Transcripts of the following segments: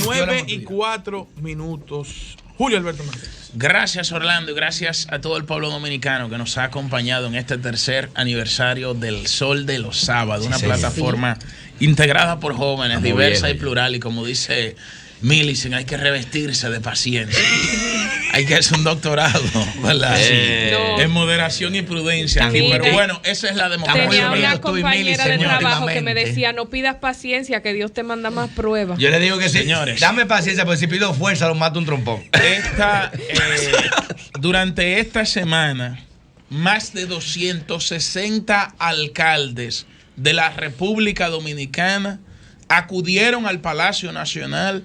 9:04. Julio Alberto Martínez. Gracias, Orlando, y gracias a todo el pueblo dominicano que nos ha acompañado en este tercer aniversario del Sol de los Sábados, una plataforma integrada por jóvenes, diversa y plural, y como dice Millicent, hay que revestirse de paciencia. Hay que hacer un doctorado, ¿verdad? En moderación y prudencia aquí, pero bueno, esa es la democracia. Tenía una compañera de trabajo que me decía, no pidas paciencia, que Dios te manda más pruebas. Yo le digo que sí, señores, dame paciencia, porque si pido fuerza, lo mato un trompón. Durante esta semana, más de 260 alcaldes de la República Dominicana acudieron al Palacio Nacional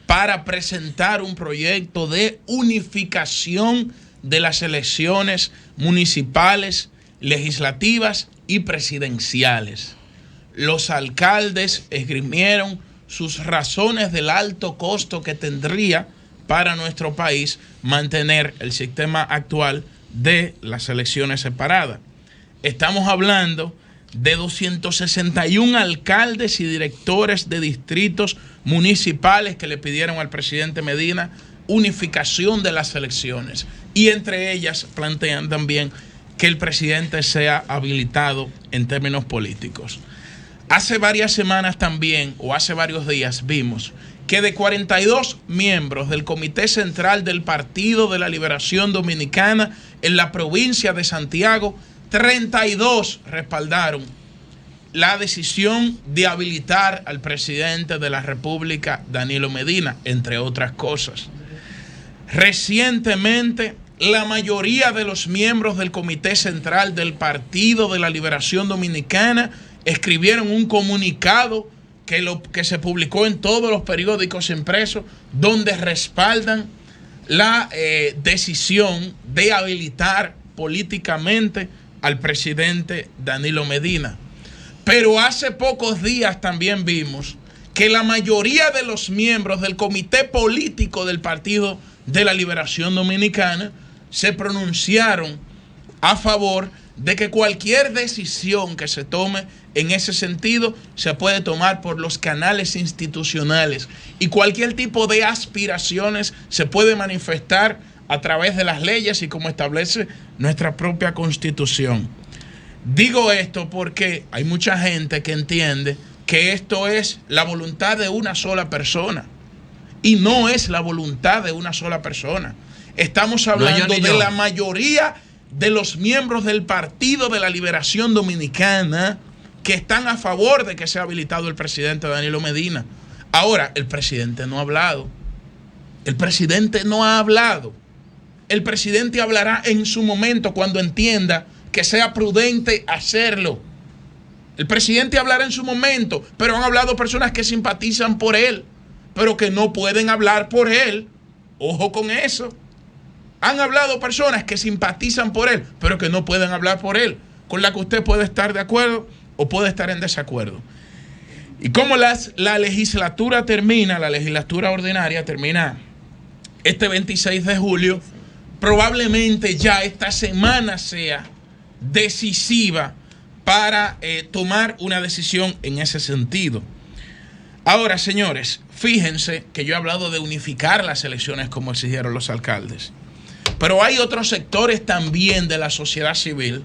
para presentar un proyecto de unificación de las elecciones municipales, legislativas y presidenciales. Los alcaldes esgrimieron sus razones del alto costo que tendría para nuestro país mantener el sistema actual de las elecciones separadas. Estamos hablando de 261 alcaldes y directores de distritos municipales que le pidieron al presidente Medina unificación de las elecciones, y entre ellas plantean también que el presidente sea habilitado en términos políticos. Hace varias semanas también, o hace varios días, vimos que de 42 miembros del Comité Central del Partido de la Liberación Dominicana en la provincia de Santiago, 32 respaldaron la decisión de habilitar al presidente de la República, Danilo Medina, entre otras cosas. Recientemente, la mayoría de los miembros del Comité Central del Partido de la Liberación Dominicana escribieron un comunicado que se publicó en todos los periódicos impresos, donde respaldan la decisión de habilitar políticamente al presidente Danilo Medina. Pero hace pocos días también vimos que la mayoría de los miembros del comité político del Partido de la Liberación Dominicana se pronunciaron a favor de que cualquier decisión que se tome en ese sentido se puede tomar por los canales institucionales, y cualquier tipo de aspiraciones se puede manifestar a través de las leyes y como establece nuestra propia Constitución. Digo esto porque hay mucha gente que entiende que esto es la voluntad de una sola persona, y no es la voluntad de una sola persona. Estamos hablando de la mayoría de los miembros del Partido de la Liberación Dominicana que están a favor de que sea habilitado el presidente Danilo Medina. Ahora, el presidente no ha hablado. El presidente no ha hablado. El presidente hablará en su momento cuando entienda que sea prudente hacerlo. El presidente hablará en su momento, pero han hablado personas que simpatizan por él, pero que no pueden hablar por él. Ojo con eso. Han hablado personas que simpatizan por él, pero que no pueden hablar por él, con la que usted puede estar de acuerdo o puede estar en desacuerdo. Y como la legislatura termina, la legislatura ordinaria termina este 26 de julio, probablemente ya esta semana sea decisiva para tomar una decisión en ese sentido. Ahora, señores, fíjense que yo he hablado de unificar las elecciones como exigieron los alcaldes, pero hay otros sectores también de la sociedad civil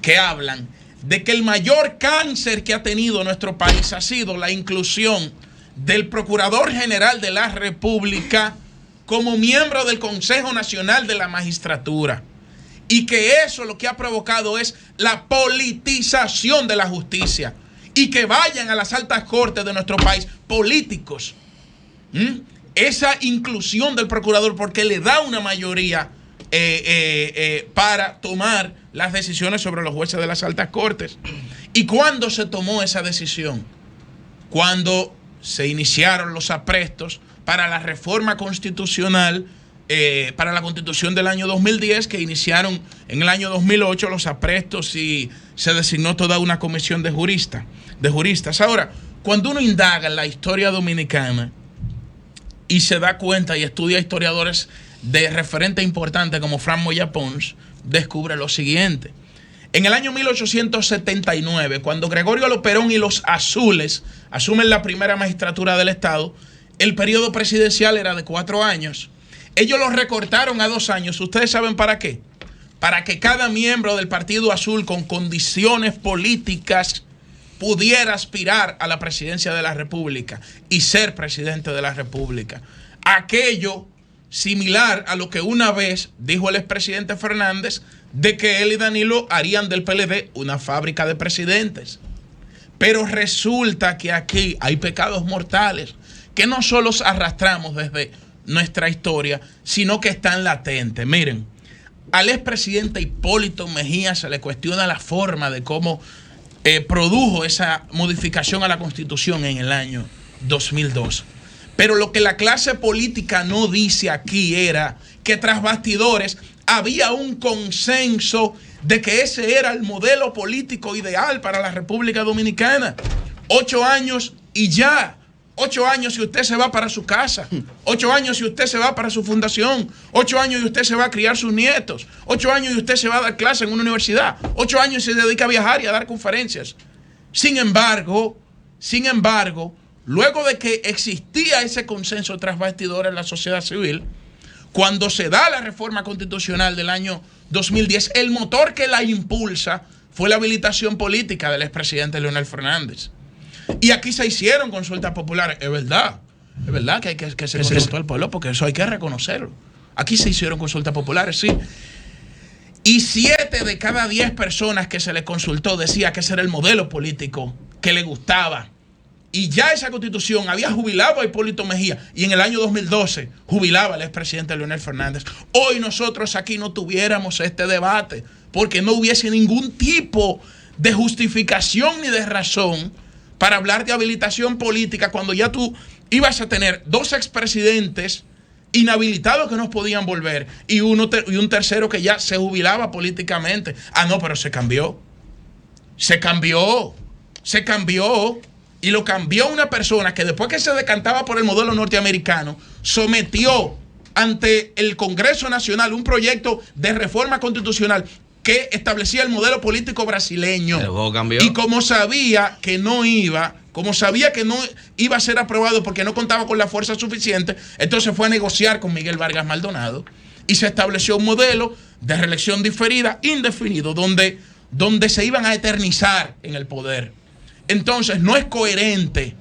que hablan de que el mayor cáncer que ha tenido nuestro país ha sido la inclusión del Procurador General de la República como miembro del Consejo Nacional de la Magistratura, y que eso lo que ha provocado es la politización de la justicia, y que vayan a las altas cortes de nuestro país políticos. Esa inclusión del procurador, porque le da una mayoría para tomar las decisiones sobre los jueces de las altas cortes. ¿Y cuándo se tomó esa decisión? Cuando se iniciaron los aprestos para la reforma constitucional, para la Constitución del año 2010, que iniciaron en el año 2008 los aprestos y se designó toda una comisión de juristas. Ahora, cuando uno indaga en la historia dominicana y se da cuenta y estudia historiadores de referente importante como Fran Moya Pons, descubre lo siguiente. En el año 1879, cuando Gregorio Loperón y los azules asumen la primera magistratura del Estado, el periodo presidencial era de 4 años. Ellos lo recortaron a 2 años. ¿Ustedes saben para qué? Para que cada miembro del Partido Azul con condiciones políticas pudiera aspirar a la presidencia de la República y ser presidente de la República. Aquello similar a lo que una vez dijo el expresidente Fernández de que él y Danilo harían del PLD una fábrica de presidentes. Pero resulta que aquí hay pecados mortales que no solo arrastramos desde nuestra historia, sino que están latentes. Miren, al expresidente Hipólito Mejía se le cuestiona la forma de cómo produjo esa modificación a la Constitución en el año 2002. Pero lo que la clase política no dice aquí era que tras bastidores había un consenso de que ese era el modelo político ideal para la República Dominicana. 8 años y ya. 8 años y usted se va para su casa. 8 años y usted se va para su fundación. 8 años y usted se va a criar sus nietos. 8 años y usted se va a dar clase en una universidad. 8 años y se dedica a viajar y a dar conferencias. Sin embargo, luego de que existía ese consenso tras bastidores en la sociedad civil, cuando se da la reforma constitucional del año 2010, el motor que la impulsa fue la habilitación política del expresidente Leonel Fernández. Y aquí se hicieron consultas populares, es verdad que se consultó al pueblo, porque eso hay que reconocerlo. Aquí se hicieron consultas populares, sí. Y 7 de cada 10 personas que se les consultó decía que ese era el modelo político que le gustaba. Y ya esa constitución había jubilado a Hipólito Mejía y en el año 2012 jubilaba al expresidente Leonel Fernández. Hoy nosotros aquí no tuviéramos este debate porque no hubiese ningún tipo de justificación ni de razón para hablar de habilitación política cuando ya tú ibas a tener 2 expresidentes inhabilitados que no podían volver y un tercero que ya se jubilaba políticamente. Ah, no, pero se cambió. Y lo cambió una persona que después que se decantaba por el modelo norteamericano, sometió ante el Congreso Nacional un proyecto de reforma constitucional que establecía el modelo político brasileño. El juego cambió. Y como sabía que no iba a ser aprobado porque no contaba con la fuerza suficiente, entonces fue a negociar con Miguel Vargas Maldonado y se estableció un modelo de reelección diferida, indefinido, donde se iban a eternizar en el poder. Entonces no es coherente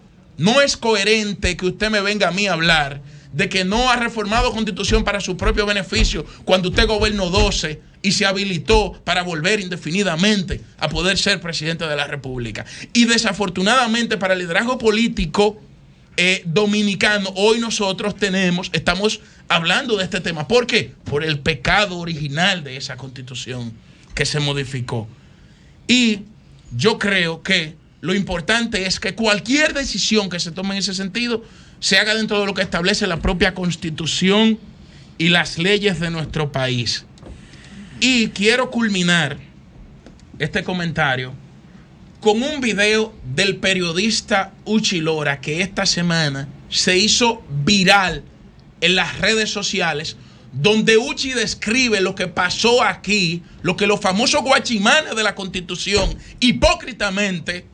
que usted me venga a mí a hablar de que no ha reformado Constitución para su propio beneficio cuando usted gobernó 12 y se habilitó para volver indefinidamente a poder ser presidente de la República. Y desafortunadamente para el liderazgo político dominicano, hoy nosotros estamos hablando de este tema. ¿Por qué? Por el pecado original de esa Constitución que se modificó. Y yo creo que lo importante es que cualquier decisión que se tome en ese sentido se haga dentro de lo que establece la propia Constitución y las leyes de nuestro país. Y quiero culminar este comentario con un video del periodista Uchi Lora que esta semana se hizo viral en las redes sociales, donde Uchi describe lo que pasó aquí, lo que los famosos guachimanes de la Constitución hipócritamente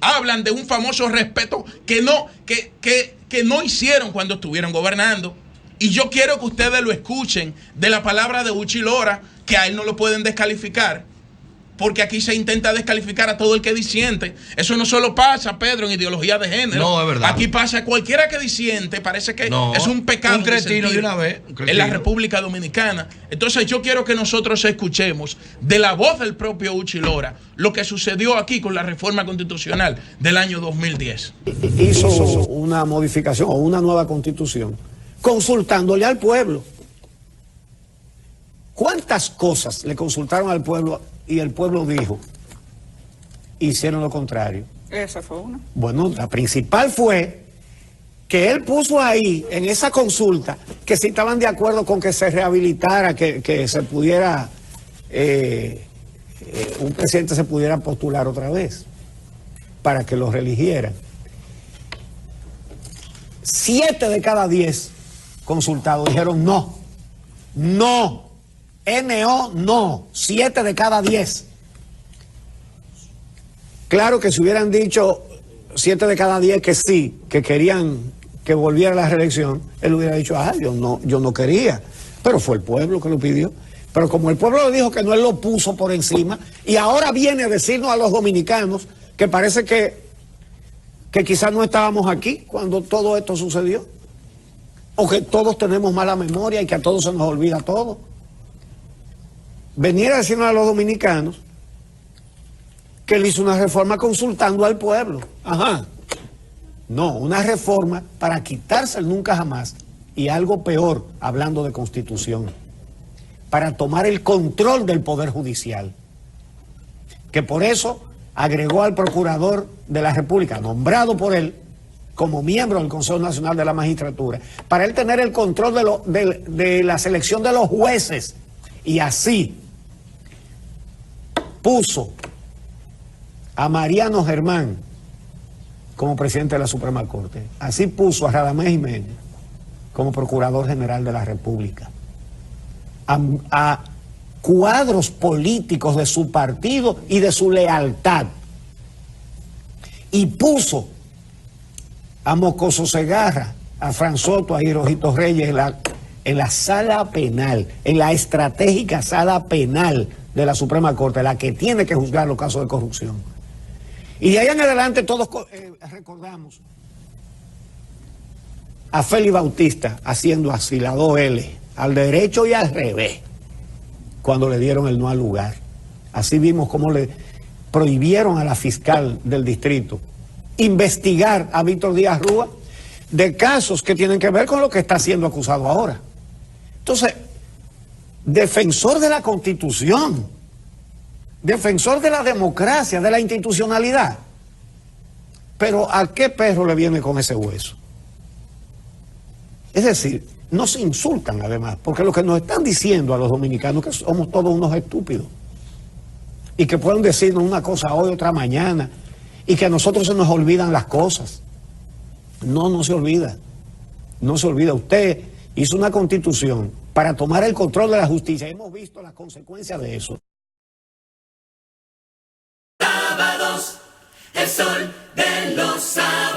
hablan de un famoso respeto que no hicieron cuando estuvieron gobernando. Y yo quiero que ustedes lo escuchen de la palabra de Uchi Lora, que a él no lo pueden descalificar, porque aquí se intenta descalificar a todo el que disiente. Eso no solo pasa, Pedro, en ideología de género. No, es verdad. Aquí pasa cualquiera que disiente, parece que es un pecado. Un cretino de una vez. En la República Dominicana. Entonces yo quiero que nosotros escuchemos de la voz del propio Uchi Lora lo que sucedió aquí con la reforma constitucional del año 2010. Hizo una modificación o una nueva constitución consultándole al pueblo. ¿Cuántas cosas le consultaron al pueblo y el pueblo dijo? Hicieron lo contrario. Esa fue una. Bueno, la principal fue que él puso ahí, en esa consulta, que si estaban de acuerdo con que se rehabilitara, que se pudiera, un presidente se pudiera postular otra vez, para que lo reeligieran. 7 de cada 10 consultados dijeron no, no. NO no, 7 de cada 10. Claro que si hubieran dicho 7 de cada 10 que sí, que querían que volviera a la reelección, él hubiera dicho, yo no quería, pero fue el pueblo que lo pidió. Pero como el pueblo le dijo que no, él lo puso por encima, y ahora viene a decirnos a los dominicanos que parece que quizás no estábamos aquí cuando todo esto sucedió, o que todos tenemos mala memoria y que a todos se nos olvida todo. Venir a decirnos a los dominicanos que él hizo una reforma consultando al pueblo. Ajá. No, una reforma para quitarse el nunca jamás, y algo peor, hablando de constitución, para tomar el control del Poder Judicial, que por eso agregó al Procurador de la República, nombrado por él como miembro del Consejo Nacional de la Magistratura, para él tener el control de la selección de los jueces, y así puso a Mariano Germán como presidente de la Suprema Corte. Así puso a Radamés Jiménez como Procurador General de la República. A cuadros políticos de su partido y de su lealtad. Y puso a Mocoso Segarra, a Fran Soto, a Hirojito Reyes en la sala penal, en la estratégica sala penal de la Suprema Corte, la que tiene que juzgar los casos de corrupción. Y de ahí en adelante todos recordamos a Félix Bautista haciendo así la 2L, al derecho y al revés, cuando le dieron el no al lugar. Así vimos cómo le prohibieron a la fiscal del distrito investigar a Víctor Díaz Rúa de casos que tienen que ver con lo que está siendo acusado ahora. Entonces, defensor de la Constitución, defensor de la democracia, de la institucionalidad. Pero ¿a qué perro le viene con ese hueso? Es decir, no se insultan además, porque lo que nos están diciendo a los dominicanos es que somos todos unos estúpidos. Y que pueden decirnos una cosa hoy, otra mañana, y que a nosotros se nos olvidan las cosas. No, no se olvida. No se olvida. Usted hizo una constitución para tomar el control de la justicia. Hemos visto las consecuencias de eso. Sábados, el sol de los sábados.